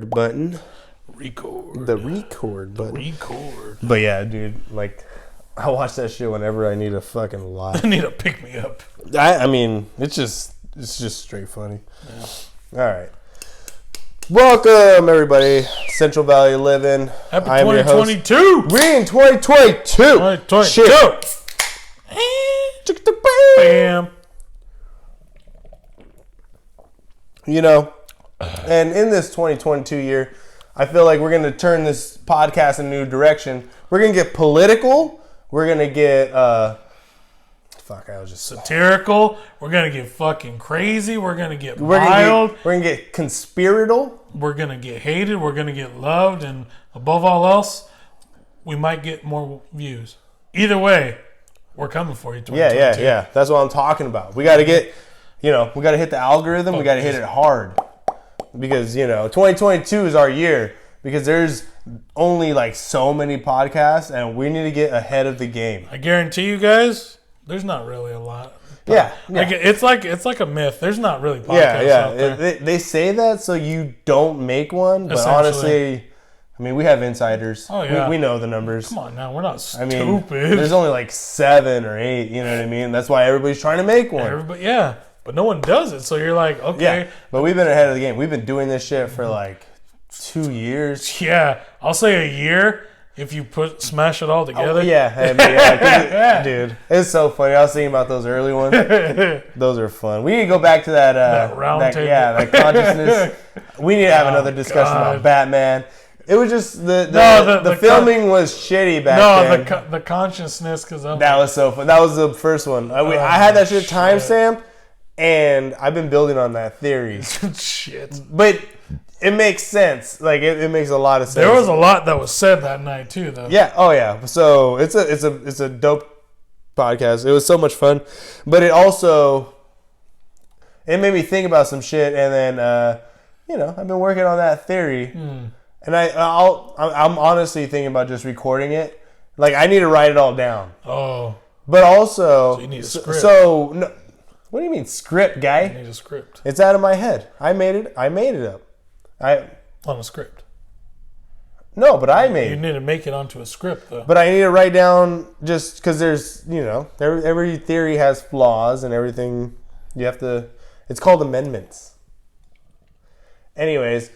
record button. The record button. But yeah, dude, like, I watch that shit whenever I need a fucking laugh. I need to pick me up. I mean, it's just straight funny. Yeah. All right. Welcome, everybody. Central Valley Livin. Happy 2022. We in 2022. 2022. Bam. You know, and in this 2022 year, I feel like we're going to turn this podcast in a new direction. We're going to get political. We're going to get, satirical. We're going to get fucking crazy. We're going to get wild. We're going to get conspiratorial. We're going to get hated. We're going to get loved. And above all else, we might get more views. Either way, we're coming for you. Yeah. That's what I'm talking about. We got to get, we got to hit the algorithm. We got to hit it hard. Because, 2022 is our year. Because there's only like so many podcasts, and we need to get ahead of the game. I guarantee you guys, there's not really a lot. Yeah. Like, it's like a myth. There's not really podcasts out there. They say that so you don't make one, but honestly, I mean, we have insiders. Oh, yeah. We know the numbers. Come on now, we're not stupid. I mean, there's only like 7 or 8, you know what I mean? That's why everybody's trying to make one. But no one does it, so you're like, okay. Yeah, but we've been ahead of the game. We've been doing this shit for like 2 years. Yeah, I'll say a year if you smash it all together. Oh, dude, it's so funny. I was thinking about those early ones. Those are fun. We need to go back to that round table. Yeah, that consciousness. We need to have another discussion about Batman. It was just the filming was shitty back then. No, the consciousness, because that was so fun. That was the first one. I had that shit timestamped, and I've been building on that theory. Shit, but it makes sense. Like it makes a lot of sense. There was a lot that was said that night too, though. Yeah. Oh yeah. So it's a dope podcast. It was so much fun, but it made me think about some shit, and then I've been working on that theory. And I'm honestly thinking about just recording it. Like, I need to write it all down. Oh. But also... So you need a script. No, what do you mean script, guy? You need a script. It's out of my head. I made it up. On a script. No, but I made it. You need to make it onto a script, though. But I need to write down just because there's, every theory has flaws and everything. You have to... It's called amendments. Anyways...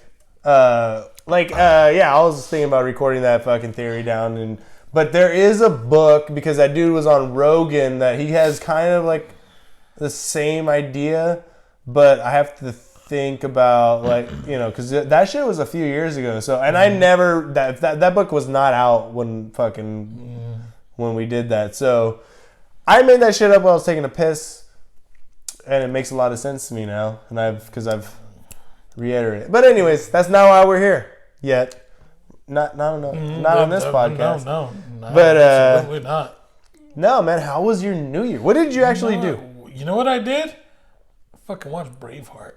I was thinking about recording that fucking theory down, but there is a book, because that dude was on Rogan, that he has kind of like the same idea, but I have to think about because that shit was a few years ago. So, and I never that book was not out when we did that. So I made that shit up while I was taking a piss, and it makes a lot of sense to me now, and I've reiterate. But anyways, that's not why we're here yet. Not on this podcast. No, but absolutely not. No, man. How was your New Year? What did you actually do? You know what I did? I fucking watched Braveheart.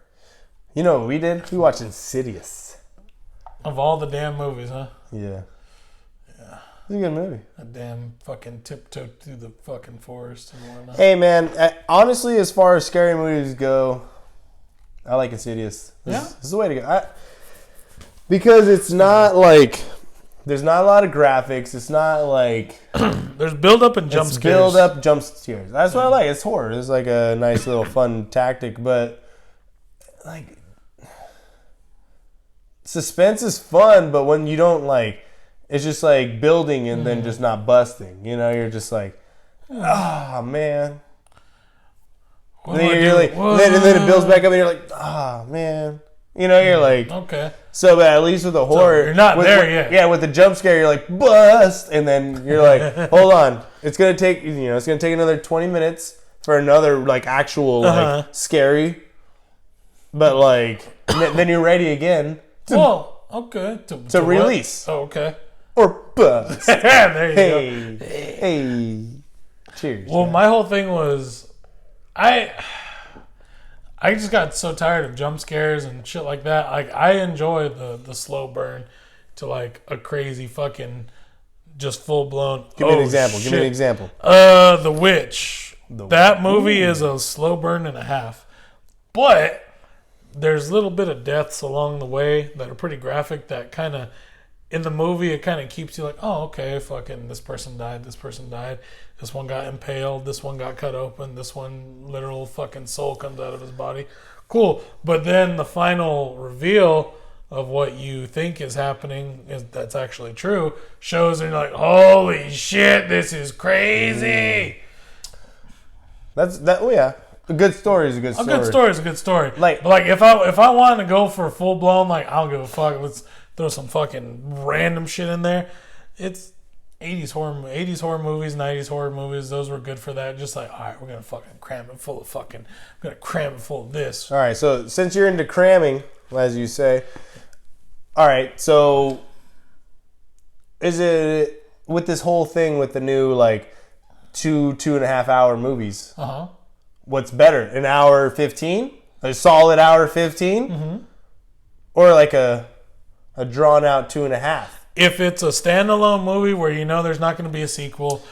You know what we did? We watched Insidious. Of all the damn movies, huh? Yeah. It's a good movie. A damn fucking tiptoe through the fucking forest and whatnot. Hey, man. Honestly, as far as scary movies go, I like Insidious. This is the way to go. Because it's not like... There's not a lot of graphics. It's not like... There's build-up and jump scares. Build-up, jump scares. That's what I like. It's horror. It's like a nice little fun tactic. But, like... Suspense is fun, but when you don't, like... It's just like building and then just not busting. You're just like... Oh, man... And then it builds back up, and you're like, man. You're like... Okay. So, but at least with the horror... So you're not there yet. Yeah, with the jump scare, you're like, bust! And then you're like, hold on. It's going to take, another 20 minutes for another, like, actual, like, scary. But, like, then you're ready again. Okay. To release. What? Oh, okay. Or bust. There you go. Hey. Cheers. Well, my whole thing was... I just got so tired of jump scares and shit like that. Like, I enjoy the slow burn to like a crazy fucking just full blown. Give me an example. The Witch. That movie is a slow burn and a half. But there's a little bit of deaths along the way that are pretty graphic. That kind of in the movie, it kind of keeps you like, oh, okay, fucking this person died, this person died, this one got impaled, this one got cut open, this one literal fucking soul comes out of his body. Cool. But then the final reveal of what you think is happening, that's actually true, shows and you're like, holy shit, this is crazy. Yeah. A good story is a good story. A good story is a good story. Like, but like if I want to go for full blown, like, I don't give a fuck, let's throw some fucking random shit in there. It's 80s horror movies, 90s horror movies. Those were good for that. Just like, all right, we're gonna fucking cram it full of fucking. We're gonna cram it full of this. All right. So since you're into cramming, as you say, all right. So is it with this whole thing with the new like 2.5 hour movies? What's better, an hour 15, a solid hour 15, or like a drawn out 2.5? If it's a standalone movie where you know there's not going to be a sequel,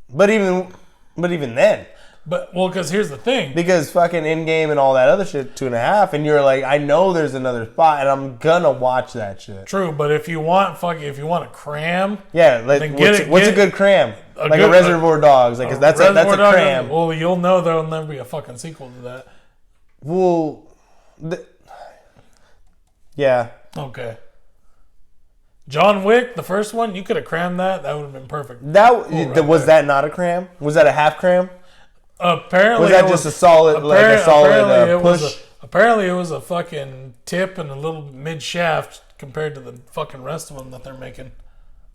But even then, because here's the thing, because fucking Endgame and all that other shit 2.5, and you're like, I know there's another spot, and I'm gonna watch that shit. True, but if you want to cram, yeah, like what's a good cram? A Reservoir Dogs, like that's a cram. Well, you'll know there'll never be a fucking sequel to that. Well, yeah. Okay. John Wick, the first one, you could have crammed that. That would have been perfect. Was that not a cram? Was that a half cram? Apparently, was that just a solid push? Apparently, it was a fucking tip and a little mid shaft compared to the fucking rest of them that they're making.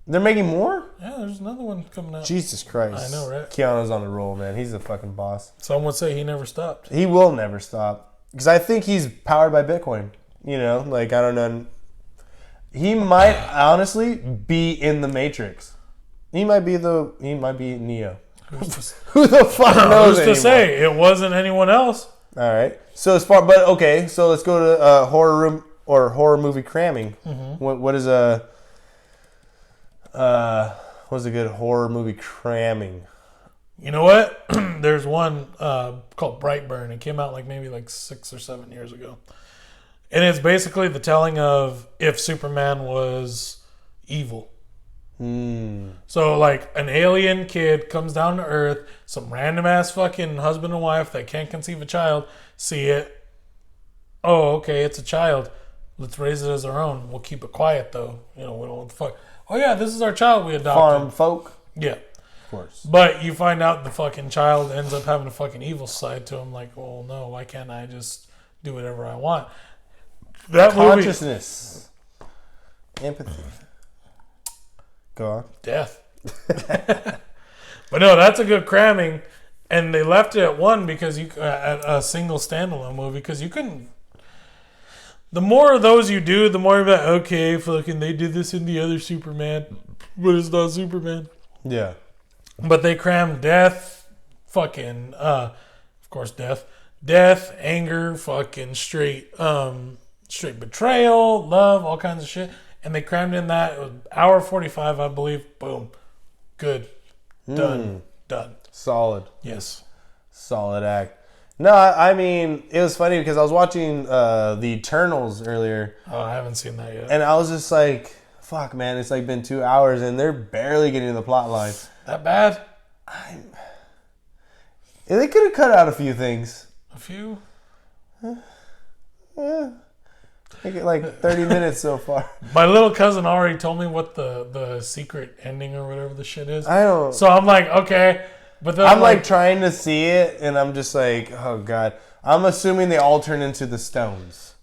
They're making more? Yeah, there's another one coming out. Jesus Christ. I know, right? Keanu's on the roll, man. He's a fucking boss. Some would say he never stopped. He will never stop. Because I think he's powered by Bitcoin. You know, like, I don't know. He might honestly be in the Matrix. He might be Neo. Who the fuck knows? Who's to say? It wasn't anyone else. All right. So so let's go to horror movie cramming. What's a good horror movie cramming? You know what? There's one called Brightburn. It came out maybe 6 or 7 years ago. And it's basically the telling of if Superman was evil. So an alien kid comes down to Earth, some random ass fucking husband and wife that can't conceive a child, see it. Oh, okay, it's a child. Let's raise it as our own. We'll keep it quiet though. We don't want the fuck. Oh yeah, this is our child we adopted. Farm folk? Yeah. Of course. But you find out the fucking child ends up having a fucking evil side to him. Like, well, no, why can't I just do whatever I want? That consciousness. Empathy. Go on. Death. But no, that's a good cramming. And they left it at one because at a single standalone movie because you couldn't. The more of those you do, the more you're like, okay, fucking they did this in the other Superman, but it's not Superman. Yeah. But they crammed death, fucking, of course, death, anger, fucking straight betrayal, love, all kinds of shit. And they crammed in that. It was hour 45, I believe. Boom. Good. Done. Solid. Yes. Solid act. No, I mean, it was funny because I was watching The Eternals earlier. Oh, I haven't seen that yet. And I was just like, fuck, man, it's been 2 hours and they're barely getting to the plot line. That bad? They could have cut out a few things. A few? Yeah. I think 30 minutes so far. My little cousin already told me what the secret ending or whatever the shit is. I don't. So I'm like, okay. But then I'm trying to see it and I'm just like, oh God. I'm assuming they all turn into the stones.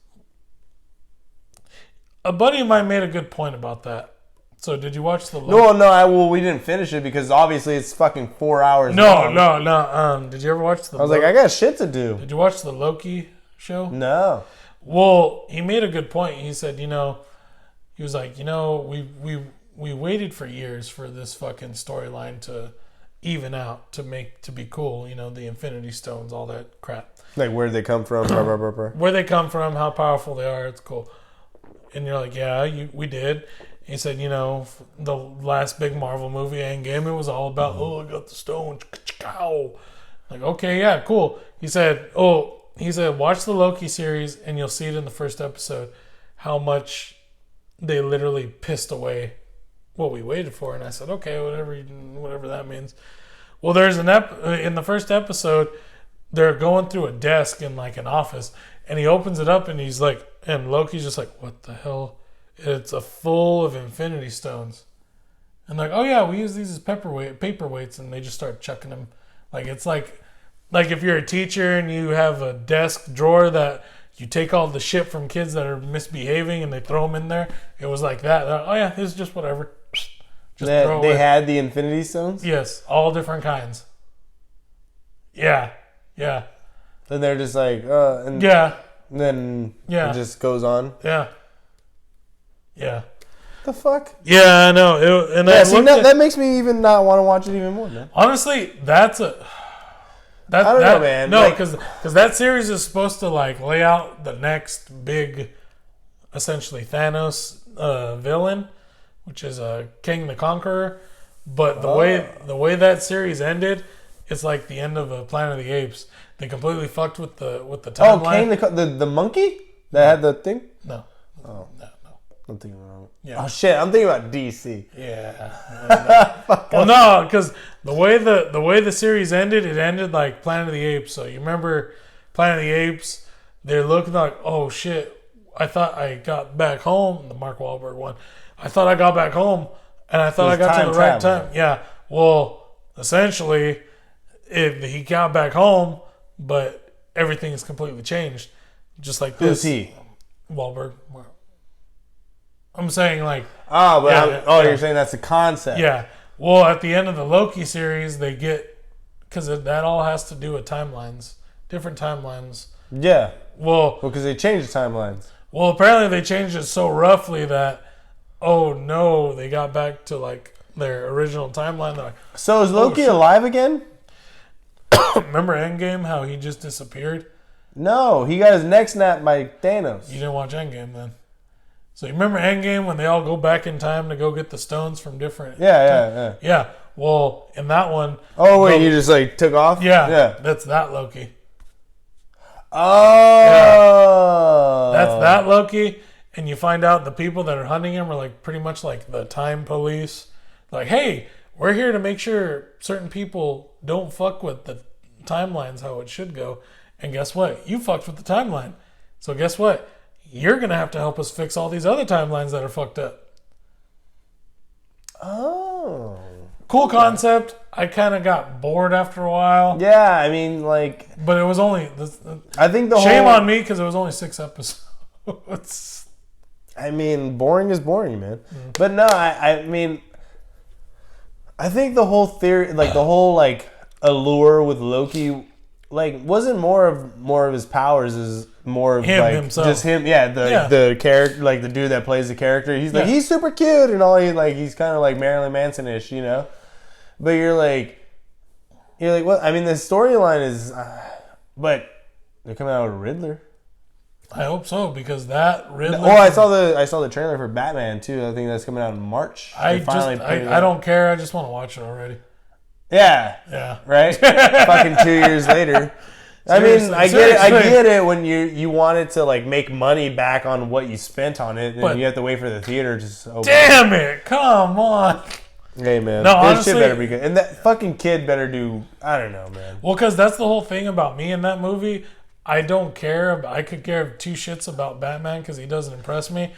A buddy of mine made a good point about that. So did you watch the Loki? No, we didn't finish it because obviously it's fucking 4 hours long. No. Did you ever watch the I was like, I got shit to do. Did you watch the Loki show? No. Well, he made a good point. He said, he was like, we waited for years for this fucking storyline to even out, to be cool, the Infinity Stones, all that crap. Like where they come from, where they come from, how powerful they are, it's cool. And you're like, yeah, we did. He said, the last big Marvel movie, Endgame, it was all about, I got the stones. Like, okay, yeah, cool. He said, he said, watch the Loki series and you'll see it in the first episode how much they literally pissed away what we waited for. And I said, okay, whatever that means. Well, there's in the first episode, they're going through a desk in like an office, and he opens it up and he's like, and Loki's just like, what the hell? It's a full of Infinity Stones. And like, oh yeah, we use these as paperweights, and they just start chucking them. Like, it's like if you're a teacher and you have a desk drawer that you take all the shit from kids that are misbehaving and they throw them in there. It was like that. Oh yeah, it's just whatever. Just throw they away. had the Infinity Stones? Yes, all different kinds. Yeah. And they're just like, and yeah. Then Yeah. it just goes on. Yeah. The fuck? Yeah, I know. That makes me even not want to watch it even more, man. Honestly, I don't know, man. No, Like- because that series is supposed to like lay out the next big, essentially Thanos villain, which is King the Conqueror. But the way that series ended, it's like the end of Planet of the Apes. They completely fucked with the timeline. Kane the monkey that had the thing? No. Oh. No. I'm thinking wrong. Yeah. Oh shit! I'm thinking about DC. Yeah. Well, no, because the way the series ended, it ended like Planet of the Apes. So you remember Planet of the Apes? They're looking like, oh shit! I thought I got back home. The Mark Wahlberg one. I thought I got back home, and I thought I got to the right time. Yeah. Well, essentially, he got back home, but everything's completely changed. Just like this. Who's he? Wahlberg. I'm saying like. You're saying that's the concept. Yeah. Well, at the end of the Loki series, they get, because that all has to do with timelines, different timelines. Yeah. Well, because they changed the timelines. Well, apparently they changed it so roughly that, oh no, they got back to like their original timeline. Like, so is Loki alive again? Remember Endgame? How he just disappeared? No, he got his neck snapped by Thanos. You didn't watch Endgame then. So you remember Endgame when they all go back in time to go get the stones from different... Yeah. Well, in that one... Oh, wait, he just like took off? Yeah. That's that Loki. Oh! Yeah. That's that Loki. And you find out the people that are hunting him are like pretty much like the time police. Like, hey, we're here to make sure certain people don't fuck with the timelines how it should go. And guess what? You fucked with the timeline. So guess what? You're going to have to help us fix all these other timelines that are fucked up. Oh. Cool concept. I kind of got bored after a while. Yeah, I mean, like... But it was only... I think Shame on me because it was only 6 episodes. I mean, boring is boring, man. Mm-hmm. But no, I mean... I think the whole theory... Like, the whole, like, allure with Loki... Like, wasn't more of his powers is more of him, like himself. Just him, the character, like the dude that plays the character. He's like he's super cute and all. He's kind of like Marilyn Manson-ish, you know. But you're like, what? I mean, the storyline is, but they're coming out with Riddler. I hope so because that Riddler. Oh, I saw the trailer for Batman too. I think that's coming out in March. I don't care. I just want to watch it already. Yeah. Right? Fucking 2 years later. I mean, I get it when you wanted to like make money back on what you spent on it, and you have to wait for the theater to open. Damn it! Come on. Hey man, no, this honestly, shit better be good, and that fucking kid better do. I don't know, man. Well, because that's the whole thing about me in that movie. I don't care. I could care 2 shits about Batman because he doesn't impress me.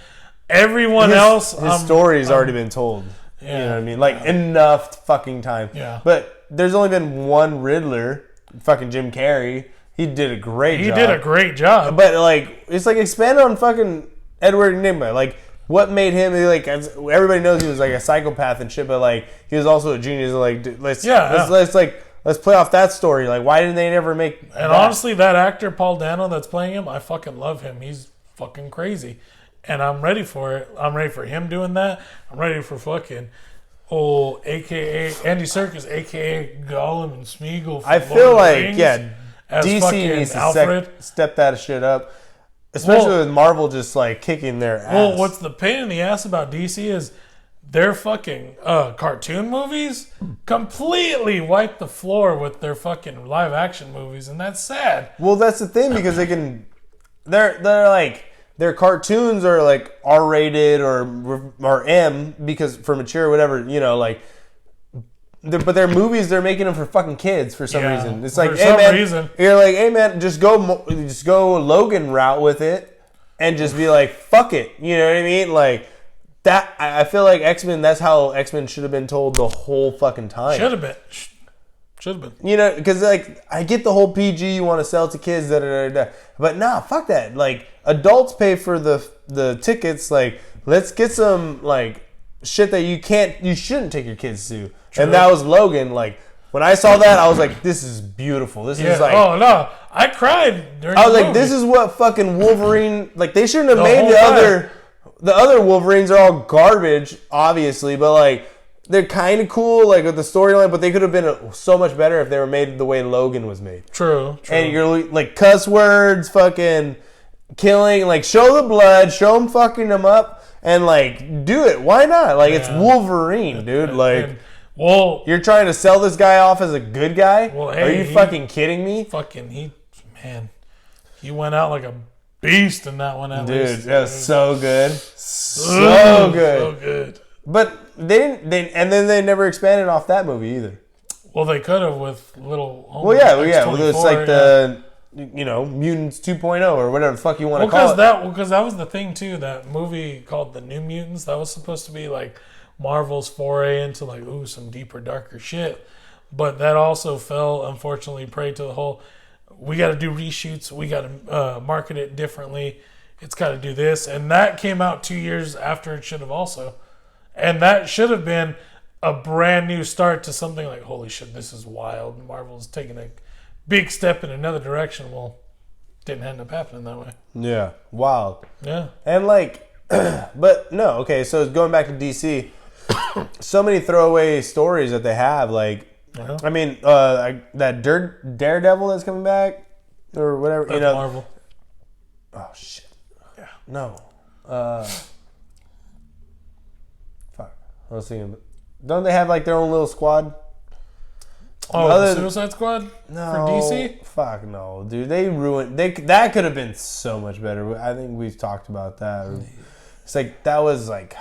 Everyone else, his story's already been told. Yeah, you know what I mean? Like enough fucking time. Yeah. But there's only been one Riddler, fucking Jim Carrey. He did a great job. He did a great job. But like, it's like expand on fucking Edward Nygma. Like, what made him like? Everybody knows he was like a psychopath and shit, but like he was also a genius. Like, let's play off that story. Like, why didn't they never make? And honestly, that actor Paul Dano that's playing him, I fucking love him. He's fucking crazy. And I'm ready for it. I'm ready for him doing that. I'm ready for fucking old AKA Andy Serkis, AKA Gollum and Smeagol. I feel like DC needs to step that shit up, especially with Marvel just like kicking their ass. Well, what's the pain in the ass about DC is their fucking cartoon movies completely wiped the floor with their fucking live action movies, and that's sad. Well, that's the thing because they're like their cartoons are like R-rated or M because for mature whatever like. But their movies, they're making them for fucking kids for some reason. It's like, hey man, you're like, hey man, just go Logan route with it, and just be like, fuck it. You know what I mean? Like that. I feel like X-Men. That's how X-Men should have been told the whole fucking time. Should have been. You know, because like I get the whole PG you want to sell to kids, but nah, fuck that. Like adults pay for the tickets. Like let's get some like shit that you shouldn't take your kids to. True. And that was Logan. Like when I saw that, I was like, "This is beautiful. This is like." Oh no, I cried during. I was like, "This is what fucking Wolverine." Like they shouldn't have made the other Wolverines are all garbage, obviously, but like they're kind of cool, like with the storyline. But they could have been so much better if they were made the way Logan was made. True. And you're like cuss words, fucking killing, like show the blood, show them fucking them up, and like do it. Why not? Like it's Wolverine, dude. Like. Well, you're trying to sell this guy off as a good guy? Well, hey, are you fucking kidding me? He went out like a beast in that one. Dude, that was so good, so good. But they didn't. And then they never expanded off that movie either. Well, they could have with little. Well, yeah. It's like the Mutants 2.0 or whatever the fuck you want to call it. Because that was the thing too. That movie called The New Mutants. That was supposed to be like Marvel's foray into like some deeper, darker shit, but that also fell, unfortunately, prey to the whole. We got to do reshoots. We got to market it differently. It's got to do this, and that came out 2 years after it should have also, and that should have been a brand new start to something like, holy shit, this is wild. Marvel's taking a big step in another direction. Well, didn't end up happening that way. Yeah, wild. Yeah, and like, but no, okay. So going back to DC. So many throwaway stories that they have, like I mean, that Daredevil that's coming back or whatever. That's Marvel. Oh shit! Yeah, no. Fuck. I was thinking, don't they have like their own little squad? Oh, the Suicide Squad? No, for DC? Fuck no, dude. They ruined. That could have been so much better. I think we've talked about that. It's like that was like.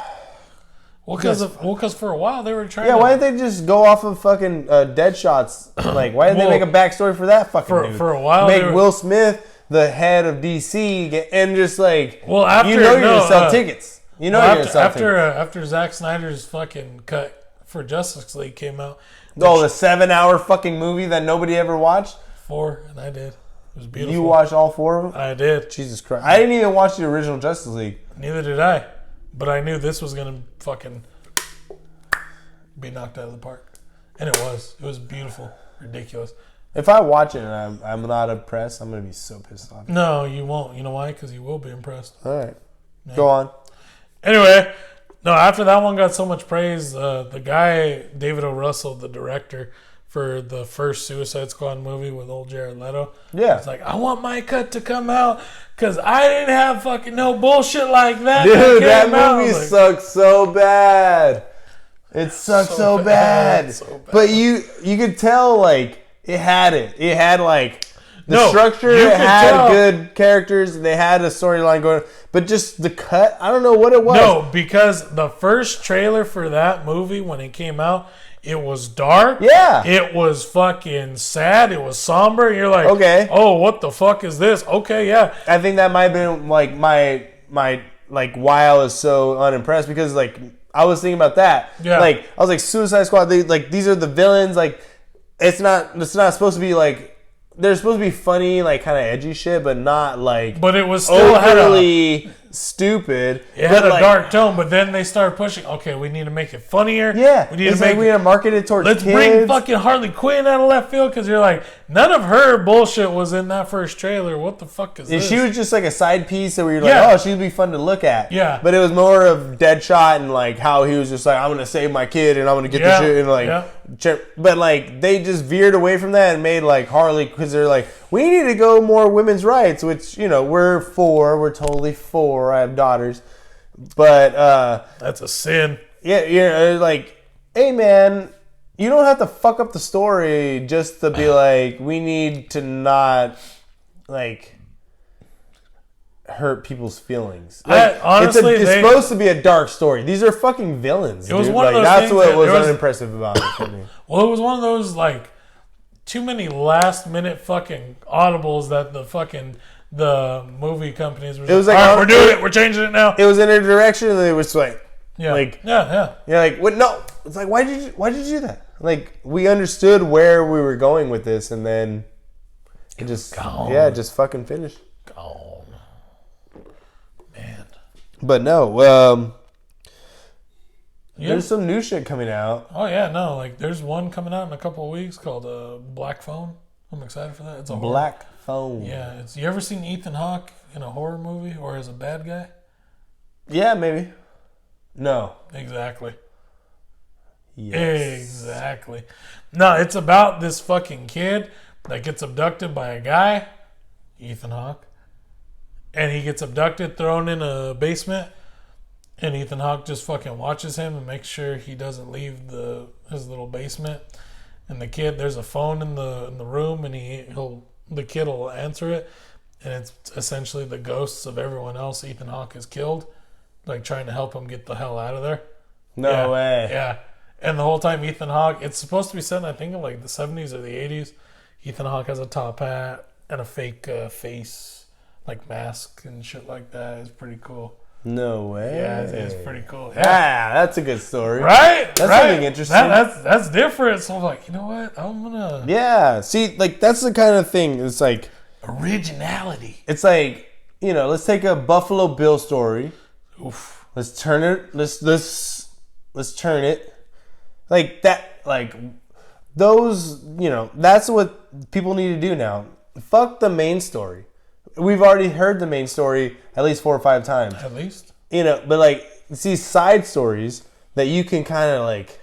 Well, because for a while they were trying. Yeah, why didn't they just go off of fucking Deadshots? Like, why didn't they make a backstory for that fucking dude? For a while, make Will Smith the head of DC and just like, after you're gonna sell tickets. You're gonna sell tickets. After Zack Snyder's fucking cut for Justice League came out. The 7-hour fucking movie that nobody ever watched. 4, and I did. It was beautiful. You watched all 4 of them? I did. Jesus Christ! I didn't even watch the original Justice League. Neither did I. But I knew this was going to fucking be knocked out of the park. And it was. It was beautiful. Ridiculous. If I watch it and I'm not impressed, I'm going to be so pissed off. No, you won't. You know why? Because you will be impressed. All right. Yeah. Go on. Anyway, no, after that one got so much praise, the guy, David O. Russell, the director for the first Suicide Squad movie with old Jared Leto. Yeah. It's like, I want my cut to come out because I didn't have fucking no bullshit like that. Dude, that movie sucks so bad. It sucks so bad. So bad. But you could tell, like, it had it. It had, like, the structure. It had good characters. They had a storyline going. But just the cut, I don't know what it was. No, because the first trailer for that movie, when it came out, it was dark. Yeah. It was fucking sad. It was somber. You're like, okay. Oh, what the fuck is this? Okay, yeah. I think that might have been like my like why I was so unimpressed because like I was thinking about that. Yeah. Like I was like Suicide Squad. These are the villains. Like it's not supposed to be like they're supposed to be funny, like kind of edgy shit, but not like. But it was still overly stupid. It had a dark tone, but then they started pushing. Okay, we need to make it funnier. Yeah, we need to market it towards kids. Let's bring fucking Harley Quinn out of left field because you're like, none of her bullshit was in that first trailer. What the fuck is this? She was just like a side piece where you're like, oh, she'd be fun to look at. Yeah, but it was more of Deadshot and like how he was just like, I'm gonna save my kid and I'm gonna get the shit and like, but like they just veered away from that and made like Harley because they're like, we need to go more women's rights, which we're totally for. I have daughters. But that's a sin. Yeah, you're like, hey man, you don't have to fuck up the story just to be like, we need to not like hurt people's feelings. Like, honestly, it's supposed to be a dark story. These are fucking villains. It was dude. one of like, those that's things what that was there was- unimpressive about it for me. Well, it was one of those like too many last minute fucking audibles that the movie companies were. It was like, all right, we're doing it. We're changing it now. It was in a direction, and it was like, Yeah, yeah. You're like, what? No, it's like, why did you do that? Like, we understood where we were going with this, and then it just just fucking finished. Gone, man. But no, there's some new shit coming out. Oh yeah, no, like there's one coming out in a couple of weeks called Black Phone. I'm excited for that. It's a Black Phone. Yeah, you ever seen Ethan Hawke in a horror movie or as a bad guy? Yeah, maybe. No. Exactly. Yes. Exactly. No, it's about this fucking kid that gets abducted by a guy, Ethan Hawke, and he gets abducted, thrown in a basement, and Ethan Hawke just fucking watches him and makes sure he doesn't leave his little basement. And the kid, there's a phone in the room, and the kid will answer it, and it's essentially the ghosts of everyone else Ethan Hawke has killed, like trying to help him get the hell out of there. No way. Yeah. And the whole time Ethan Hawke, it's supposed to be set in, I think, in like the 70s or the 80s. Ethan Hawke has a top hat and a fake face, like mask and shit like that. It's pretty cool. No way. Yeah, it's pretty cool. Yeah, that's a good story. Right? That's something interesting. That's different. So I'm like, you know what? I'm gonna... Yeah. See, like, that's the kind of thing. It's like... Originality. It's like, let's take a Buffalo Bill story. Oof. Let's turn it. Let's turn it. Like that, like those, that's what people need to do now. Fuck the main story. We've already heard the main story at least 4 or 5 times. At least. But like, see side stories that you can kind of like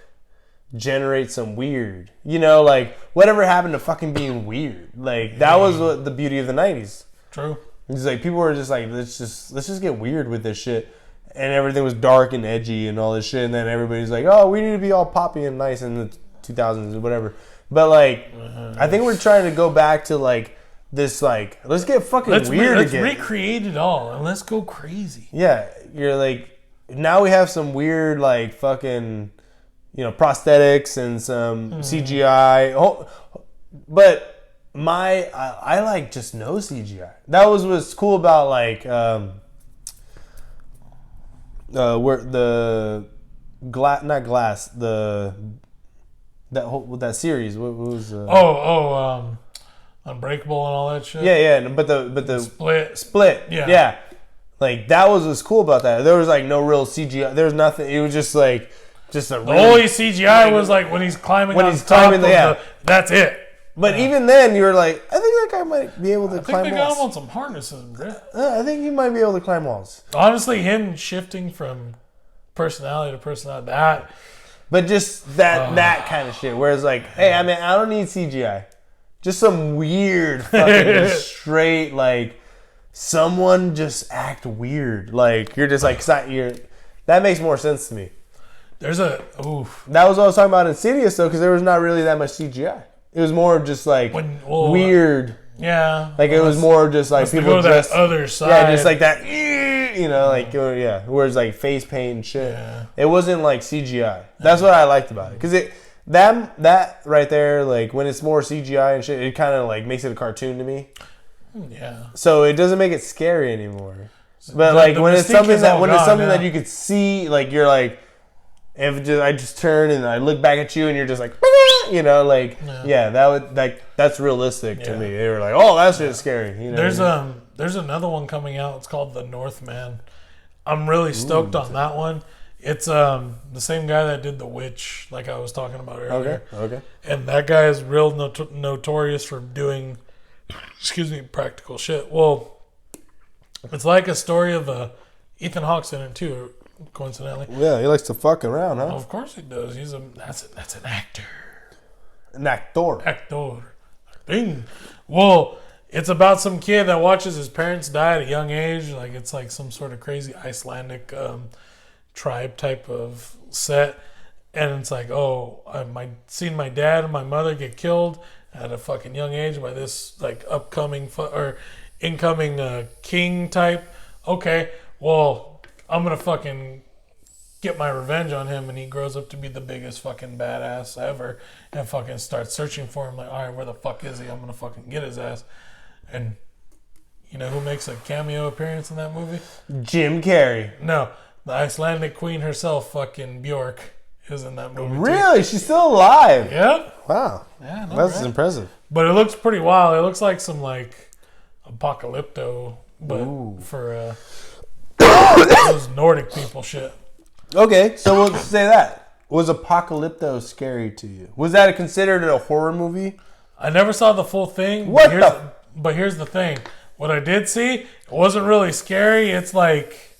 generate some weird. Like whatever happened to fucking being weird. Like that was what the beauty of the 90s. True. It's like people were just like, let's just get weird with this shit. And everything was dark and edgy and all this shit. And then everybody's like, oh, we need to be all poppy and nice in the 2000s or whatever. But, like, I think we're trying to go back to, like, this, like, let's get fucking weird again. Let's recreate it all and let's go crazy. Yeah. You're like, now we have some weird, like, fucking, prosthetics and some CGI. Oh, but I like just no CGI. That was what's cool about, like, where the that series what was Unbreakable and all that shit. yeah but the split yeah like that was what's cool about that. There was like no real CGI. There was nothing. It was just like the only CGI was like when he's climbing that's it. But even then, you were like, I think that guy might be able to climb walls. I think they got him on some harnesses, bro. I think he might be able to climb walls. Honestly, him shifting from personality to personality, but just that kind of shit. Whereas like, hey, I don't need CGI. Just some weird fucking straight, like, someone just act weird. Like, you're just like, that makes more sense to me. That was what I was talking about Insidious, though, because there was not really that much CGI. It was more of just like weird. Yeah. Like it was more just like people dressed that other side. Yeah, just like that. Like whereas like face paint and shit. Yeah. It wasn't like CGI. That's what I liked about it because that right there, like when it's more CGI and shit, it kind of like makes it a cartoon to me. Yeah. So it doesn't make it scary anymore. But like when it's something that you could see, like you're like. If I just turn and I look back at you and you're just like, that's realistic to me. They were like, oh, that's just scary. There's another one coming out. It's called The Northman. I'm really stoked on that one. It's the same guy that did The Witch, like I was talking about earlier. Okay. And that guy is real notorious for doing, practical shit. Well, it's like a story of Ethan Hawke's in it too. Coincidentally, yeah, he likes to fuck around, huh? Of course he does. That's an actor. An actor. Acting. Well, it's about some kid that watches his parents die at a young age. Like it's like some sort of crazy Icelandic tribe type of set, and it's like, oh, seen my dad and my mother get killed at a fucking young age by this like upcoming or incoming king type. Okay, well, I'm gonna fucking get my revenge on him, and he grows up to be the biggest fucking badass ever, and fucking starts searching for him. Like, all right, where the fuck is he? I'm gonna fucking get his ass. And you know who makes a cameo appearance in that movie? Jim Carrey. No, the Icelandic queen herself, fucking Bjork, is in that movie. Really? Too. She's still alive? Yep. Wow. Yeah, no, that's right? impressive. But it looks pretty wild. It looks like some like apocalypto, but for those Nordic people shit. Okay, so we'll say that. Was Apocalypto scary to you? Was that considered a horror movie? I never saw the full thing. But here's the thing. What I did see, it wasn't really scary. It's like...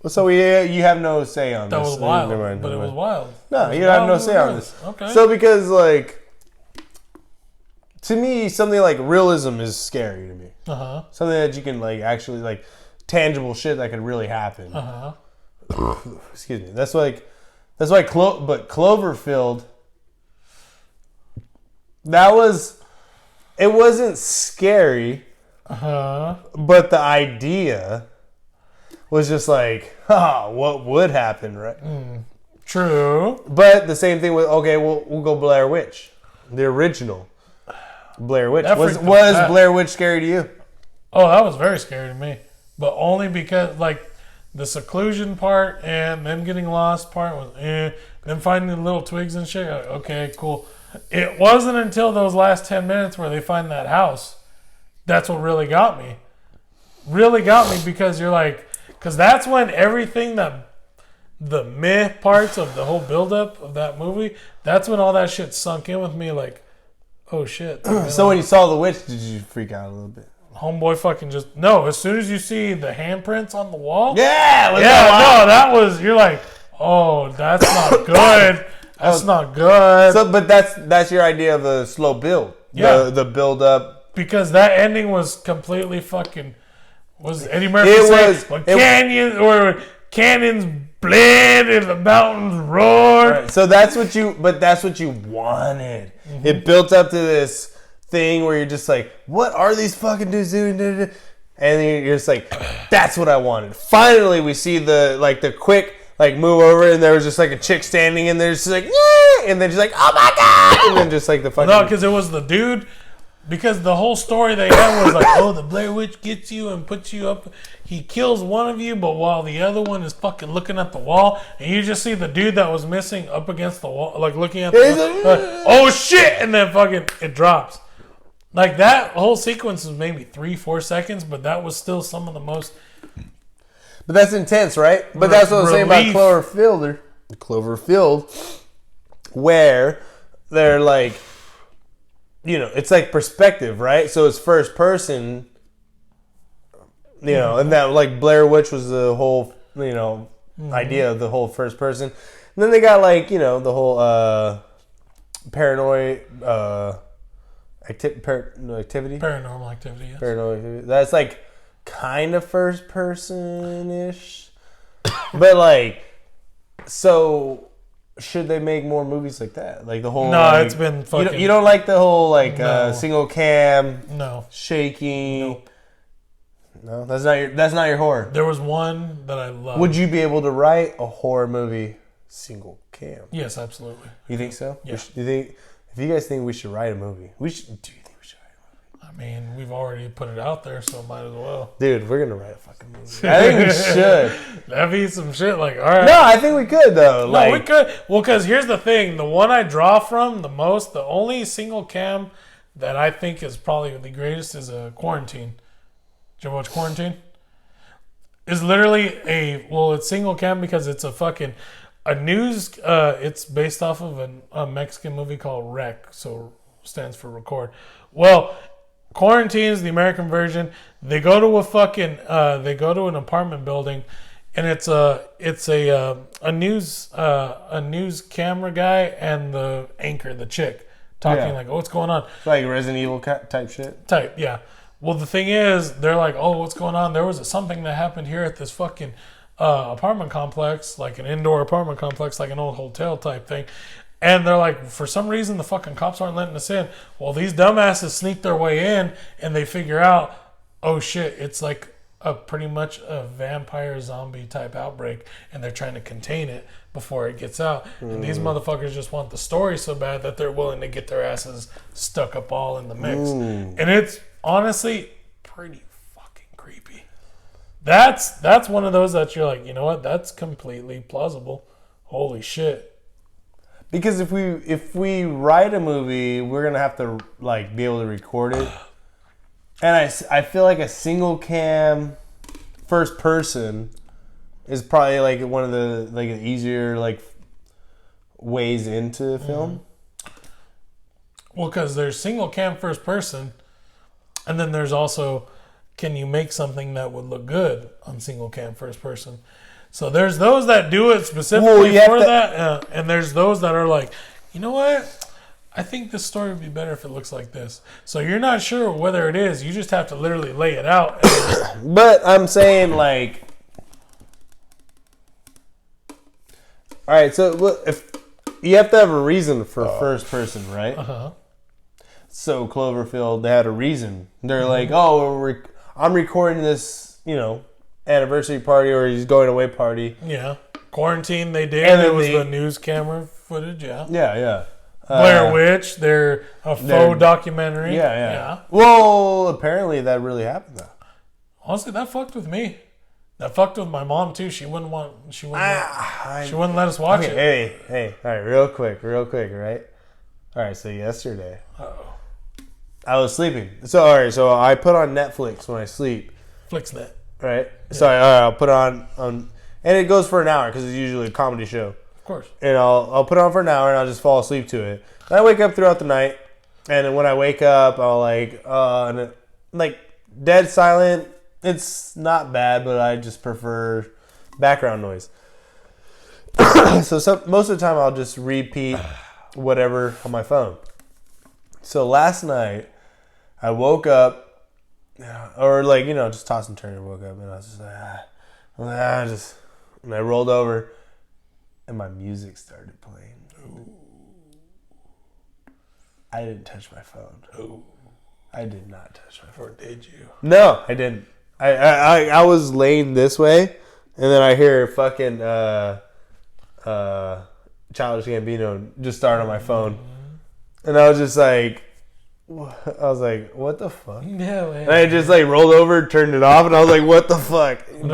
So you have no say on that this. Was wild, but it was wild. No, you have no say on this. Okay. So because, like... To me, something like realism is scary to me. Uh-huh. Something that you can, like, actually, like... Tangible shit that could really happen. Uh-huh. Excuse me. That's why but Cloverfield, it wasn't scary, but the idea was just like, what would happen, right? True. But the same thing with, okay, we'll go Blair Witch, the original Blair Witch. Was Blair Witch scary to you? Oh, that was very scary to me, but only because, like, the seclusion part and them getting lost part was them finding the little twigs and shit. Okay, cool. It wasn't until those last 10 minutes where they find that house. That's what really got me. Really got me because you're like, because that's when everything that the meh parts of the whole buildup of that movie, that's when all that shit sunk in with me. Like, oh shit. So when you saw the witch, did you freak out a little bit? Homeboy fucking just... No, as soon as you see the handprints on the wall... Yeah! That was... You're like, oh, that's not good. That's not good. So, but that's your idea of a slow build. Yeah. The build up. Because that ending was completely fucking... Was Eddie Murphy canyons bled and the mountains roared. Right, so that's what you wanted. Mm-hmm. It built up to this thing where you're just like, what are these fucking dudes doing? And you're just like, that's what I wanted. Finally, we see the quick move over, and there was just like a chick standing in there, just like, yeah, and then she's like, oh my god, and then just like the fucking... No, because it was the dude. Because the whole story they had was like, oh, the Blair Witch gets you and puts you up. He kills one of you, but while the other one is fucking looking at the wall, and you just see the dude that was missing up against the wall, like looking at the wall, oh shit, and then fucking it drops. Like that whole sequence was maybe 3-4 seconds, but that was still some of the most... But that's intense, right? But that's what I'm saying about Cloverfield, where they're like... You know, it's like perspective, right? So it's first person, you know, and that like Blair Witch was the whole, you know, idea of the whole first person. And then they got like, you know, the whole paranormal activity. Paranormal activity, yes. Paranormal activity. That's like kind of first person-ish. But like, so... Should they make more movies like that? Like the whole... No, like, it's been fucking... You don't like the whole like No. Single cam... No. Shaking... Nope. No, that's not your horror. There was one that I loved. Would you be able to write a horror movie single cam? Yes, absolutely. You think so? Yeah. Do you think... If you guys think we should write a movie... Do you think we should write a movie? I mean, we've already put it out there, so might as well. Dude, we're going to write a fucking movie. I think we should. That'd be some shit like, all right. No, I think we could, though. No, we could. Well, because here's the thing. The one I draw from the most, the only single cam that I think is probably the greatest is Quarantine. Did you ever watch Quarantine? It's literally it's single cam because it's a news, it's based off of a Mexican movie called Rec, so stands for record. Well, Quarantine is the American version. They go to an apartment building, and it's a news camera guy and the anchor, the chick, talking like, oh, what's going on? It's like Resident Evil type shit. Yeah. Well, the thing is, they're like, oh, what's going on? There was something that happened here at this fucking apartment complex, like an indoor apartment complex, like an old hotel type thing. And they're like, for some reason, the fucking cops aren't letting us in. Well, these dumbasses sneak their way in, and they figure out, oh shit, it's like pretty much a vampire zombie type outbreak, and they're trying to contain it before it gets out. And these motherfuckers just want the story so bad that they're willing to get their asses stuck up all in the mix. And it's honestly pretty fucking creepy. That's one of those that you're like, you know what? That's completely plausible. Holy shit. Because if we write a movie, we're gonna have to like be able to record it. And I feel like a single cam first person is probably like one of the like easier like ways into film. Well, because there's single cam first person, and then there's also, can you make something that would look good on single cam first person? So there's those that do it specifically for that, and there's those that are like, you know what? I think this story would be better if it looks like this. So you're not sure whether it is. You just have to literally lay it out. But I'm saying like, all right. So if you have to have a reason for first person, right? Uh-huh. So Cloverfield, they had a reason. They're like, oh, I'm recording this, anniversary party or he's going away party. Yeah. Quarantine, they did. And it was the news camera footage, yeah. Yeah. Blair Witch, they're a faux documentary. Yeah. Well, apparently that really happened though. Honestly, that fucked with me. That fucked with my mom too. She wouldn't let us watch it. Hey, all right, real quick, right? All right, so yesterday, I was sleeping. So I put on Netflix when I sleep. Flixnet. Right? Yeah. So I'll put on, and it goes for an hour because it's usually a comedy show. Of course. And I'll put it on for an hour and I'll just fall asleep to it. And I wake up throughout the night, and then when I wake up, I'll like dead silent. It's not bad, but I just prefer background noise. So most of the time I'll just repeat whatever on my phone. So last night I woke up, or just toss and turn and woke up, and I was just like, and I rolled over, and my music started playing. Ooh. I didn't touch my phone. Ooh. I did not touch my phone. Or did you? No, I didn't. I was laying this way, and then I hear fucking Childish Gambino just start on my phone, and I was just like, what the fuck? Yeah, man. And I just rolled over, turned it off, and I was like, what the fuck? I'm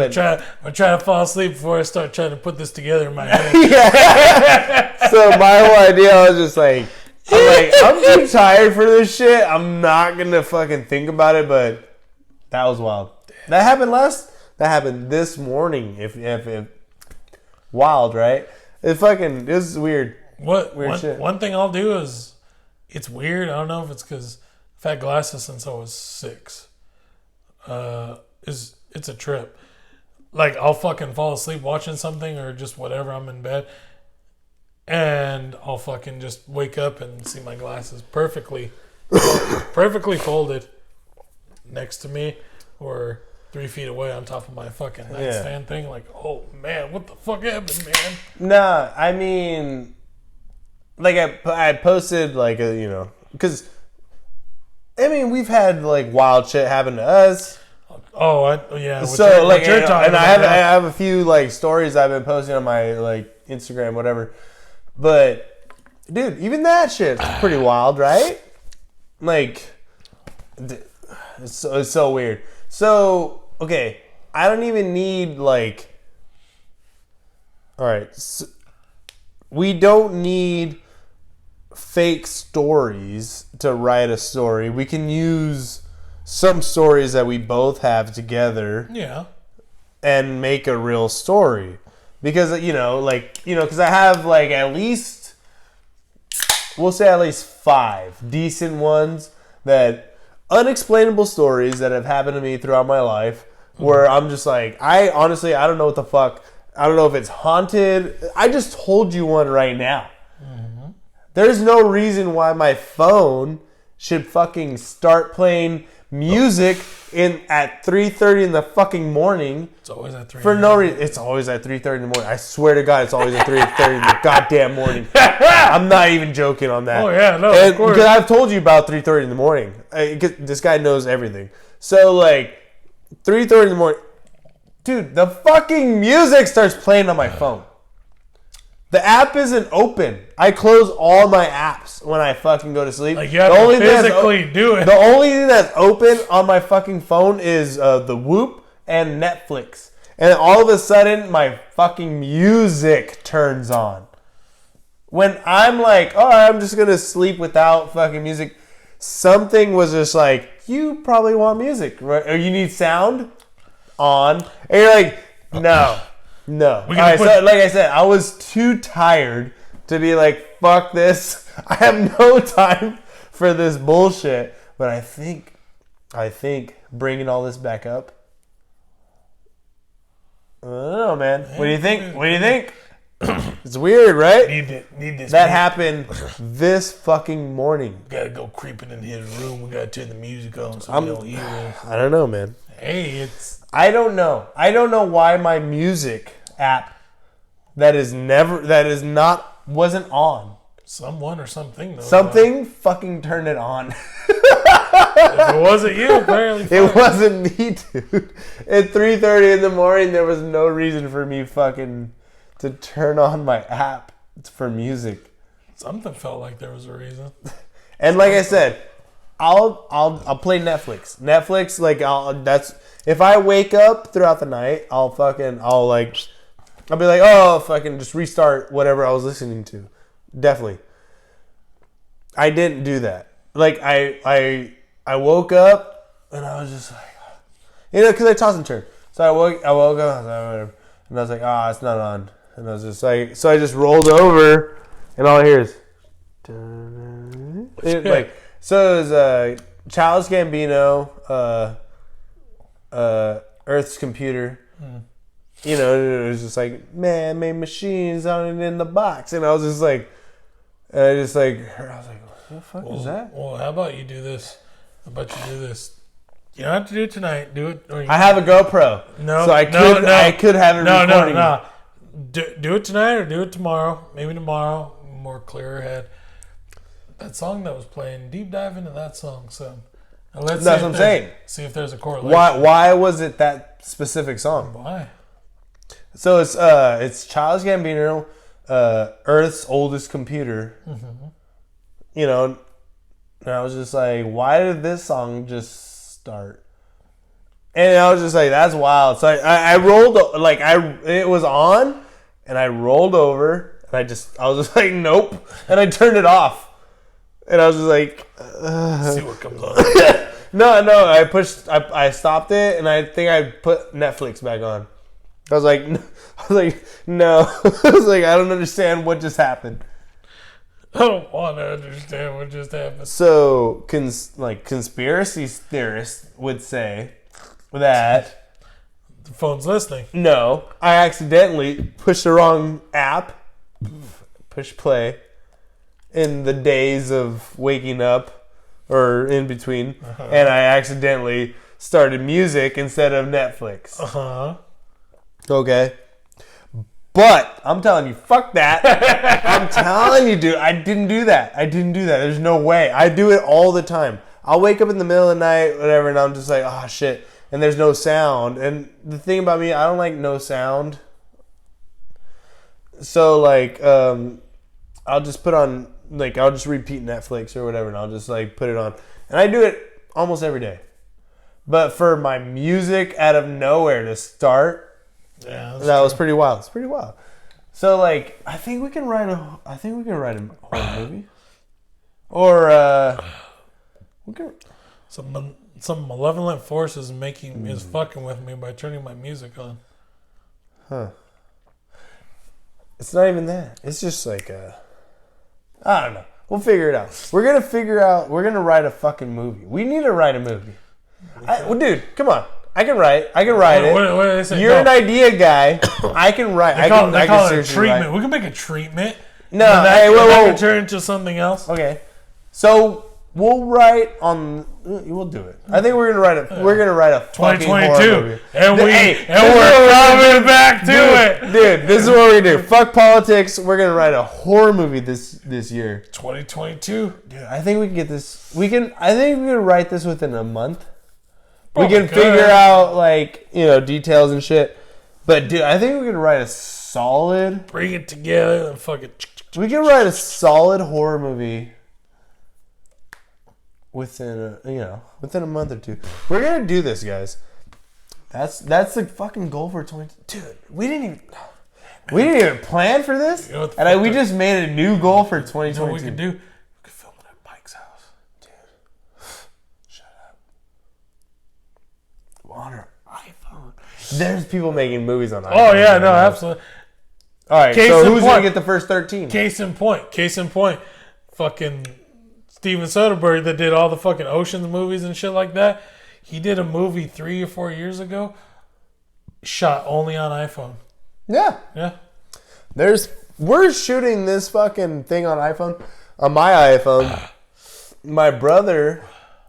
trying to fall asleep before I start trying to put this together in my head. Yeah. So my whole idea, I was just like, I'm too tired for this shit. I'm not gonna fucking think about it. But that was wild. That happened this morning. If wild, right? It was weird. Weird shit. One thing I'll do is, it's weird. I don't know if it's because I've had glasses since I was 6. It's a trip. Like, I'll fucking fall asleep watching something or just whatever. I'm in bed, and I'll fucking just wake up and see my glasses perfectly folded next to me, or 3 feet away on top of my fucking nightstand thing. Like, oh man, what the fuck happened, man? Nah, I mean, I posted because we've had wild shit happen to us. Oh, yeah. So and I have a few stories I've been posting on my Instagram, whatever. But dude, even that shit's pretty wild, right? It's so weird. So okay, I don't even need all right. So we don't need fake stories to write a story. We can use some stories that we both have together, and make a real story. Because because I have at least 5 decent ones, that unexplainable stories that have happened to me throughout my life, where I'm just I honestly don't know what the fuck. I don't know if it's haunted. I just told you one right now. There's no reason why my phone should fucking start playing music at 3:30 in the fucking morning. It's always at 3. For no reason. It's always at 3:30 in the morning. I swear to God, it's always at 3:30 in the goddamn morning. I'm not even joking on that. Oh yeah, no, And, of course. because I've told you about 3:30 in the morning. This guy knows everything. So like 3:30 in the morning, dude, the fucking music starts playing on my phone. The app isn't open. I close all my apps when I fucking go to sleep. Like you have to physically do it. The only thing that's open on my fucking phone is the Whoop and Netflix. And all of a sudden, my fucking music turns on. When I'm like, oh, I'm just going to sleep without fucking music, something was just like, you probably want music, right? Or you need sound on. And you're like, no. No. All right, so like I said, I was too tired to be like, fuck this. I have no time for this bullshit. But I think bringing all this back up, I don't know, man. What do you think? What do you think? It's weird, right? Need this. That happened this fucking morning. We gotta go creeping in his room. We gotta turn the music on so we don't hear it. I don't know, man. Hey, it's... I don't know. I don't know why my music app wasn't on. Someone or something. Though, Something fucking turned it on. If it wasn't you, apparently. It wasn't me, dude. At 3:30 in the morning, there was no reason for me fucking to turn on my app for music. Something felt like there was a reason. And like I said, I'll play Netflix. Netflix, like that's if I wake up throughout the night, I'll be like, oh, fucking just restart whatever I was listening to. Definitely. I didn't do that. Like I woke up and I was just like, because I toss and turn. So I woke up and I was like, it's not on. And I was just like, so I just rolled over and all I hear is, like, so it was Childish Gambino, Earth's Computer. You know, it was just like, man made machines on it in the box. And I was just like, I was like, what the fuck is that? Well, how about you do this? How about you do this? You don't have to do it tonight. Do it. I have a GoPro. No. So I could have it recording. No. Do it tonight or do it tomorrow. Maybe tomorrow. More clearer head. That song that was playing, deep dive into that song. So that's what I'm saying. See if there's a correlation. Why was it that specific song? Why? So it's Childish Gambino, Earth's oldest computer. Mm-hmm. You know, and I was just like, why did this song just start? And I was just like, that's wild. So I rolled, like it was on, and I rolled over, and I was just like, nope, and I turned it off, and I was just like, see what comes on. No, I stopped it, and I think I put Netflix back on. I was like, no. I was like, I don't understand what just happened. I don't want to understand what just happened. So, conspiracy theorists would say that the phone's listening. No, I accidentally pushed the wrong app, push play, in the days of waking up or in between, and I accidentally started music instead of Netflix. Okay. But I'm telling you, fuck that. I'm telling you, dude, I didn't do that. There's no way. I do it all the time. I'll wake up in the middle of the night, whatever, and I'm just like, oh, shit. And there's no sound. And the thing about me, I don't like no sound. So, like, I'll just put on, like, I'll just repeat Netflix or whatever, and I'll just, like, put it on. And I do it almost every day. But for my music out of nowhere to start... Yeah, that was pretty wild. It's pretty wild. So like, I think we can write a horror movie, or we can. Some malevolent force is fucking with me by turning my music on. Huh? It's not even that. It's just like I don't know. We'll figure it out. We're gonna write a fucking movie. We need to write a movie. Dude, come on. I can write it. What do they say? You're an idea guy. I can write. They call it a treatment. We can make a treatment. No, that can turn into something else. Okay. So we'll write on we'll do it. I think we're gonna write a. We're gonna write a fucking horror 2022, movie. and Hey, we're coming back to it, dude. This is what we're gonna do. Fuck politics. We're gonna write a horror movie this year. 2022, Dude, I think we can get this. I think we can write this within a month. Oh we can figure out like details and shit. But dude, I think we can write a solid. Bring it together and fucking. We can write a solid horror movie within a month or two. We're gonna do this, guys. That's the fucking goal for 20. Dude, we didn't even plan for this, we just made a new goal for 2022. You know what we could do? We could film it at Mike's house, dude. Shut up. On our iPhone. There's people making movies on iPhone. Oh yeah, no, absolutely. All right, so who's gonna get the first 13? Case in point, fucking Steven Soderbergh that did all the fucking Oceans movies and shit like that. He did a movie 3 or 4 years ago, shot only on iPhone. Yeah. We're shooting this fucking thing on my iPhone. My brother,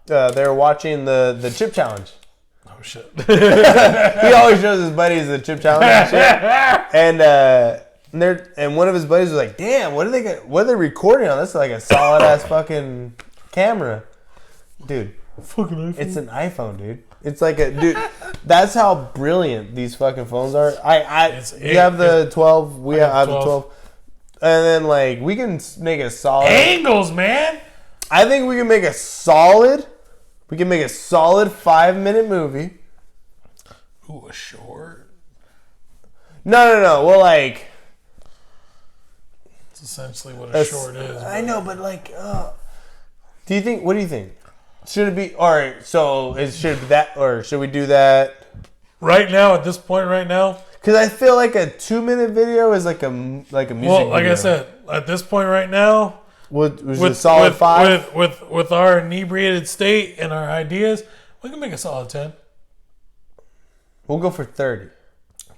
they're watching the Chip Challenge. Oh shit! He always shows his buddies the Chip Challenge and shit. And one of his buddies was like, "Damn, what are they recording on? This is like a solid ass fucking camera, dude. Fucking iPhone. It's an iPhone, dude. It's like dude. That's how brilliant these fucking phones are. You have the 12. I have the 12. And then like we can make a solid angles, man. I think we can make a solid 5-minute movie. Ooh, a short. No. Well, like. It's essentially what a short is. I know, but like, what do you think? Should it be all right? So should it be that, or should we do that right now? At this point, right now, because I feel like a 2-minute video is like a music. Well, like video. I said, at this point, right now, with a solid 5 with our inebriated state and our ideas, we can make a solid 10. We'll go for 30.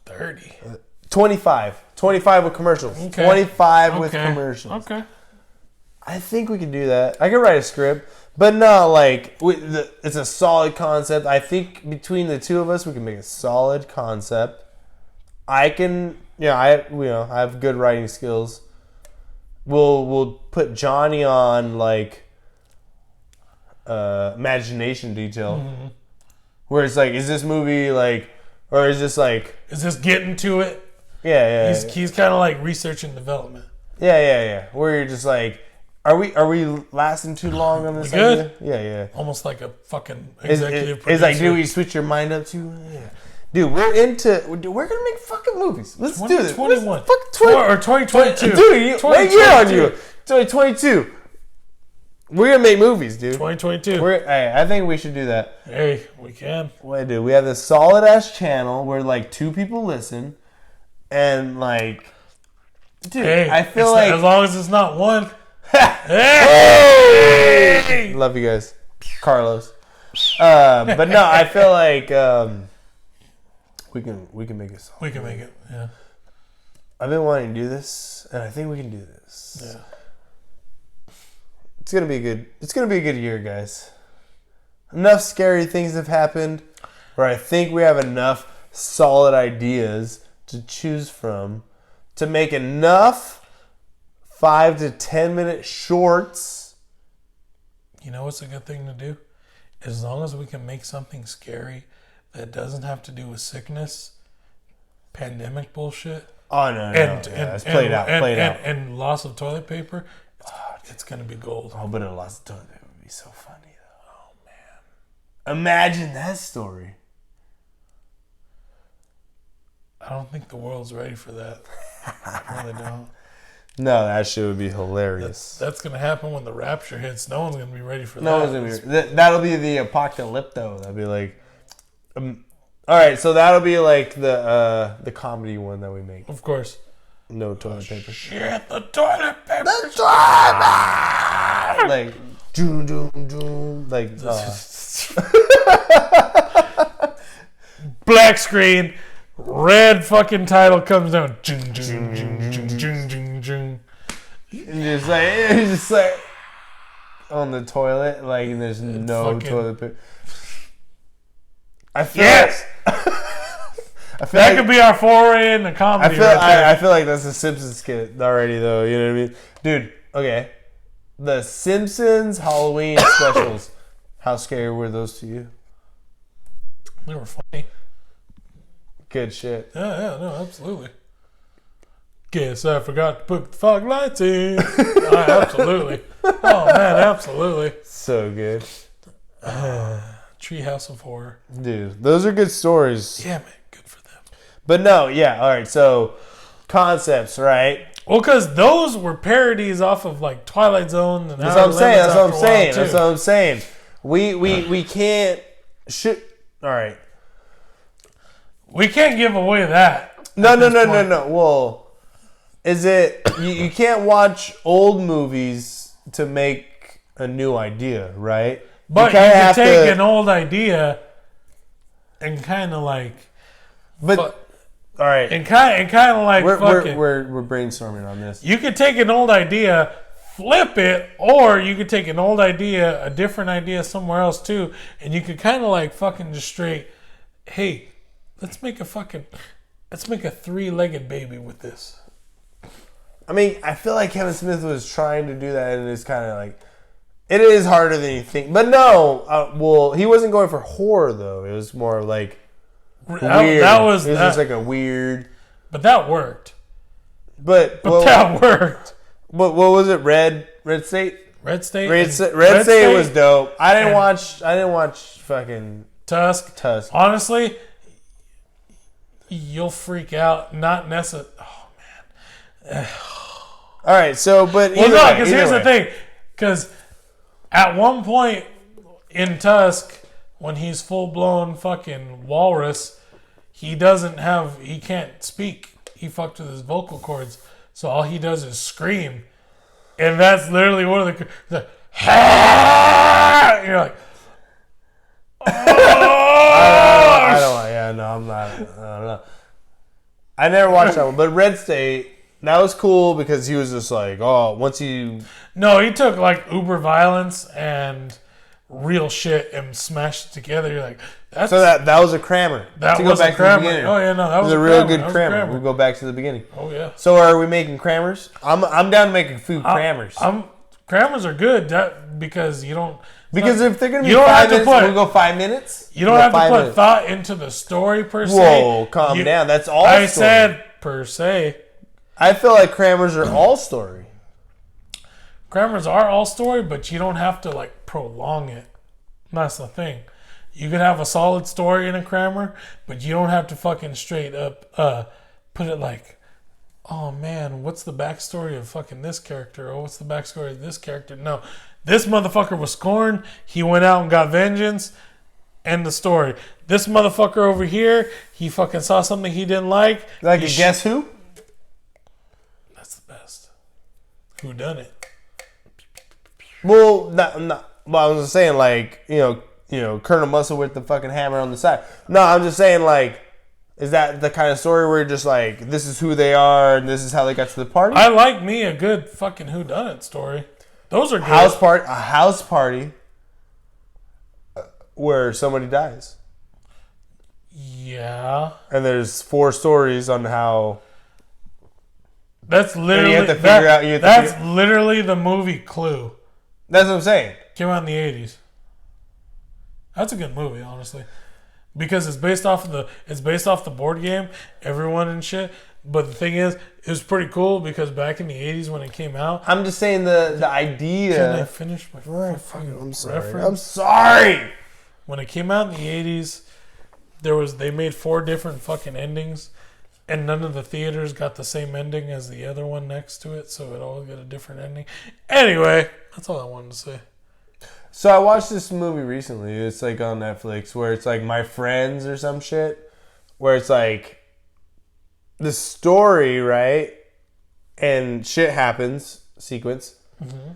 30. 25 with commercials. Okay. 25 with commercials. Okay. I think we can do that. I can write a script, but no, like it's a solid concept. I think between the two of us, we can make a solid concept. I can, I have good writing skills. We'll put Johnny on like imagination detail, where it's like, is this movie like, or is this like, is this getting to it? Yeah. He's kind of like research and development. Yeah. Where you're just like, are we lasting too long on this? Good. Idea? Yeah. Almost like a fucking executive producer. It's like, do we switch your mind up too? Yeah. Dude, we're gonna make fucking movies. Let's do this. 2021. Fuck 20 or 2022. Dude, what year on you? 2022. We're gonna make movies, dude. 2022. I think we should do that. Hey, we can. Wait, dude, we have this solid ass channel where like 2 people listen, and like, dude, hey, I feel like as long as it's not one. Hey! Love you guys, Carlos. But no, I feel like we can make it solid. We can make it. Yeah. I've been wanting to do this, and I think we can do this. Yeah. It's gonna be good. It's gonna be a good year, guys. Enough scary things have happened, where I think we have enough solid ideas to choose from to make enough 5 to 10 minute shorts. You know what's a good thing to do? As long as we can make something scary that doesn't have to do with sickness, pandemic bullshit. Oh no! It's played out. And loss of toilet paper. It's gonna be gold. Oh, but a loss of toilet paper would be so funny though. Oh man! Imagine that story. I don't think the world's ready for that. I really don't. No, that shit would be hilarious. That's gonna happen when the rapture hits. No one's gonna be ready for that. No one's gonna be. That'll be the apocalypto. That'll be like. All right, so that'll be like the comedy one that we make. Of course. No toilet paper. Shit, the toilet paper. The toilet paper. Like doom, like. Black screen, red fucking title comes down. And just like on the toilet, like, and there's no fucking- toilet paper. I feel Yes! I feel That like, could be our foray into comedy. I feel like that's a Simpsons skit already, though. You know what I mean, dude? Okay, the Simpsons Halloween specials. How scary were those to you? They were funny. Good shit. Yeah, no, absolutely. Guess I forgot to put the fog lights in. Absolutely. Oh, man, absolutely. So good. Treehouse of Horror. Dude, those are good stories. Yeah, man, good for them. But no, yeah, all right. So concepts, right? Well, because those were parodies off of like Twilight Zone. And That's what I'm saying. That's what I'm saying. We can't. All right. We can't give away that. No. Well, is it you can't watch old movies to make a new idea, right? But you can take an old idea and kind of like. But all right, and kind of like we're fucking. we're brainstorming on this. You could take an old idea, flip it, or you could take an old idea, a different idea somewhere else too, and you could kind of like fucking just straight, hey, let's make a 3-legged baby with this. I mean, I feel like Kevin Smith was trying to do that, and it's kind of like it is harder than you think. But no, well, he wasn't going for horror though. It was more like weird. That was just like a weird. But that worked. But that worked. But what was it? Red State. Red State. Red State was dope. I didn't watch fucking Tusk. Honestly, you'll freak out. Not necessarily. Oh man. All right. So, but well, no, because here's the thing. Because at one point in Tusk, when he's full blown fucking walrus, he can't speak. He fucked with his vocal cords, so all he does is scream, and that's literally one of the. Like, you're like, oh! I don't. Yeah, no, I'm not. I don't know. I never watched that one, but Red State. That was cool because he was just like, oh, once you. No, he took like uber violence and real shit and smashed it together. You're like, that's so that was a crammer. That to was go back a crammer. To the beginning. Oh yeah, no, that was a real good crammer. We'll go back to the beginning. Oh yeah. So are we making crammers? I'm down to making food crammers. Crammers are good because you don't. Because if they're gonna be 5 minutes, we'll go 5 minutes. You don't have to put thought into the story per se. Whoa, calm down. That's all. I said per se. I feel like crammers are all story. Crammers are all story, but you don't have to like prolong it. That's the thing. You can have a solid story in a crammer, but you don't have to fucking straight up put it like, oh man, what's the backstory of fucking this character? Or what's the backstory of this character? No. This motherfucker was scorned. He went out and got vengeance. End the story. This motherfucker over here, he fucking saw something he didn't like. Like a guess who? That's the best. Who done it? Well, well, I was just saying, like, you know, Colonel Muscle with the fucking hammer on the side. No, I'm just saying, like, is that the kind of story where you're just like, this is who they are and this is how they got to the party? I like me a good fucking whodunit story. Those are good. A house party where somebody dies. Yeah. And there's 4 stories on how. That's literally. You have to figure out. That's literally the movie Clue. That's what I'm saying. Came out in the 80s. That's a good movie, honestly, because it's based off the board game, everyone and shit. But the thing is, it was pretty cool because back in the 80s when it came out. I'm just saying the idea. Can I finish my fucking I'm sorry. reference? I'm sorry. When it came out in the 80s, they made 4 different fucking endings, and none of the theaters got the same ending as the other one next to it, so it all got a different ending. Anyway, that's all I wanted to say. So I watched this movie recently. It's like on Netflix where it's like My Friends or some shit. Where it's like the story, right? And shit happens, sequence. Mm-hmm.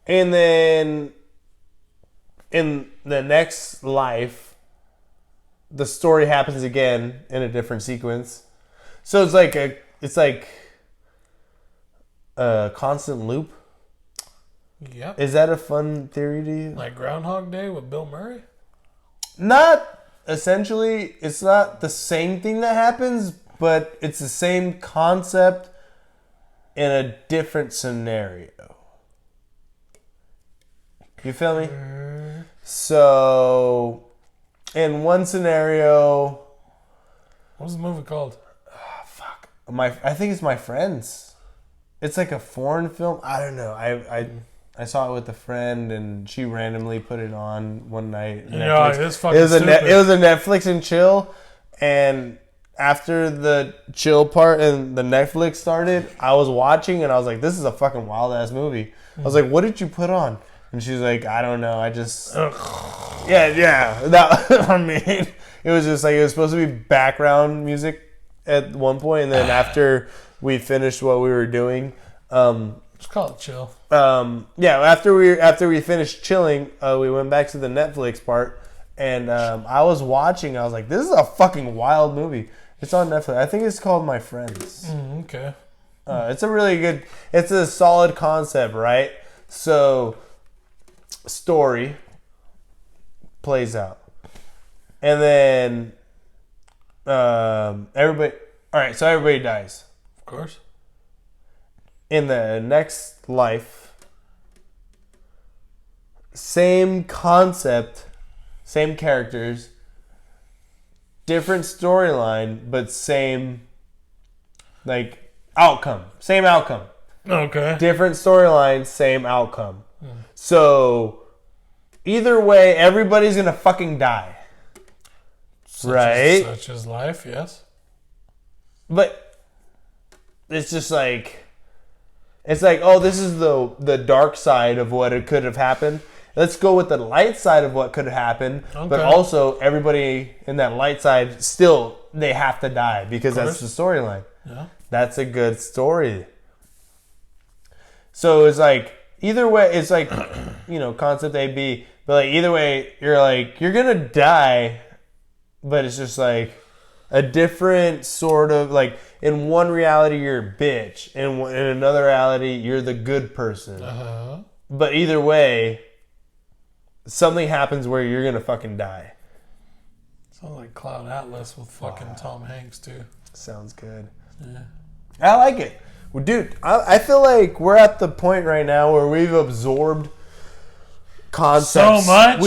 And then in the next life, the story happens again in a different sequence. So it's like a constant loop. Yep. Is that a fun theory to you? Like Groundhog Day with Bill Murray? Not essentially. It's not the same thing that happens, but it's the same concept in a different scenario. You feel me? So, in one scenario, What was the movie called? fuck. I think it's My Friends. It's like a foreign film. I don't know. I saw it with a friend, and she randomly put it on one night. Yeah, it's fucking it was stupid. it was a Netflix and chill, and after the chill part and the Netflix started, I was watching, and I was like, "This is a fucking wild ass movie." I was like, "What did you put on?" And she's like, "I don't know. I just yeah." That I mean, it was just like it was supposed to be background music at one point, and then after we finished what we were doing, Just call it chill. after we finished chilling, we went back to the Netflix part, and I was watching. I was like, "This is a fucking wild movie." It's on Netflix. I think it's called My Friends. Okay. It's a really good. It's a solid concept, right? So, story plays out, and then everybody. All right, so everybody dies. Of course. In the next life, same concept, same characters, different storyline, but same like outcome. Same outcome. Okay. Different storyline, same outcome. So either way, everybody's gonna fucking die. Right? Such as life, yes. But it's just like it's like, oh, this is the dark side of what it could have happened. Let's go with the light side of what could have happened. Okay. But also everybody in that light side still they have to die because that's the storyline. Yeah. That's a good story. So it's like either way, it's like concept A, B, but like either way, you're gonna die, but it's just like a different sort of like in one reality you're a bitch, and in another reality you're the good person. Uh-huh. But either way, something happens where you're gonna fucking die. Sounds like Cloud Atlas with fucking Tom Hanks too. Sounds good. Yeah. I like it. Well, dude, I feel like we're at the point right now where we've absorbed concepts. So much.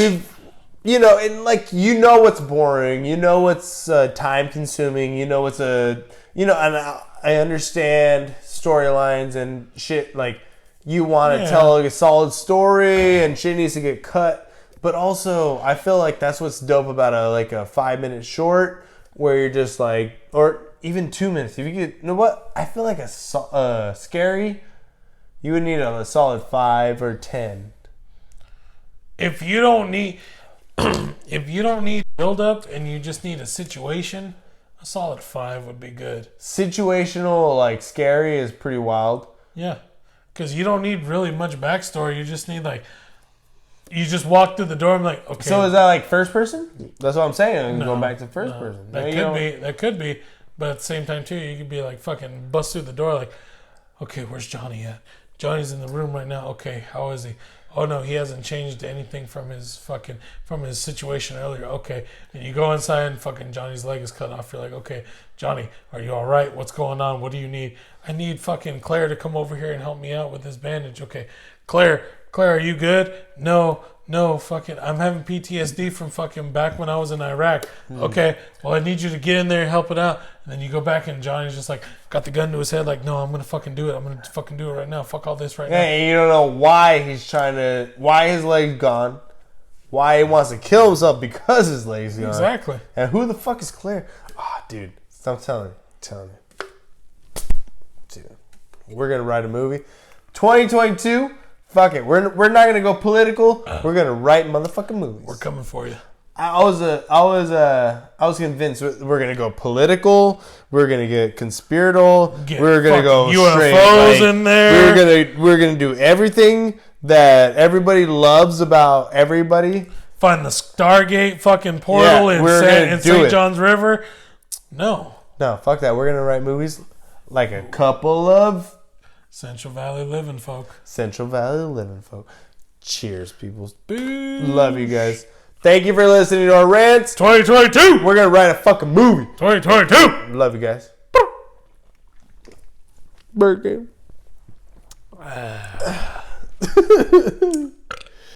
And like, what's boring. What's time consuming. What's and I understand storylines and shit. Like, you want to tell like a solid story and shit needs to get cut. But also, I feel like that's what's dope about a 5-minute short where you're just like, or even 2 minutes. If you could, what? I feel like a scary, you would need a solid 5 or 10. If you don't need build up and you just need a situation, a solid 5 would be good. Situational, like scary, is pretty wild. Yeah, because you don't need really much backstory. You just need you just walk through the door and be like, okay. So is that like first person? That's what I'm saying. Going back to first person. That could be. But at the same time too, you could be like fucking bust through the door like, okay, where's Johnny at? Johnny's in the room right now. Okay, how is he? Oh no, he hasn't changed anything from his situation earlier. Okay, and you go inside and fucking Johnny's leg is cut off. You're like, okay, Johnny, are you all right? What's going on? What do you need? I need fucking Claire to come over here and help me out with this bandage. Okay, Claire, are you good? No, fucking, I'm having PTSD from fucking back when I was in Iraq. Okay, well, I need you to get in there and help it out. And then you go back and Johnny's just like, got the gun to his head like, no, I'm going to fucking do it. I'm going to fucking do it right now. Fuck all this right now. And you don't know why why his leg's gone, why he wants to kill himself because his leg's gone. Exactly. And who the fuck is Claire? Ah, dude, stop telling me. Dude, we're going to write a movie. 2022. Fuck it. We're not gonna go political. We're gonna write motherfucking movies. We're coming for you. I was convinced we're gonna go political. We're gonna get conspiratorial. We're gonna go UFOs straight, in there. We're gonna do everything that everybody loves about everybody. Find the Stargate fucking portal in St. John's River. No, fuck that. We're gonna write movies like a couple of Central Valley Livin, folk. Central Valley Livin, folk. Cheers, people. Boo. Love you guys. Thank you for listening to our rants. 2022. We're gonna write a fucking movie. 2022. Love you guys. Bird game.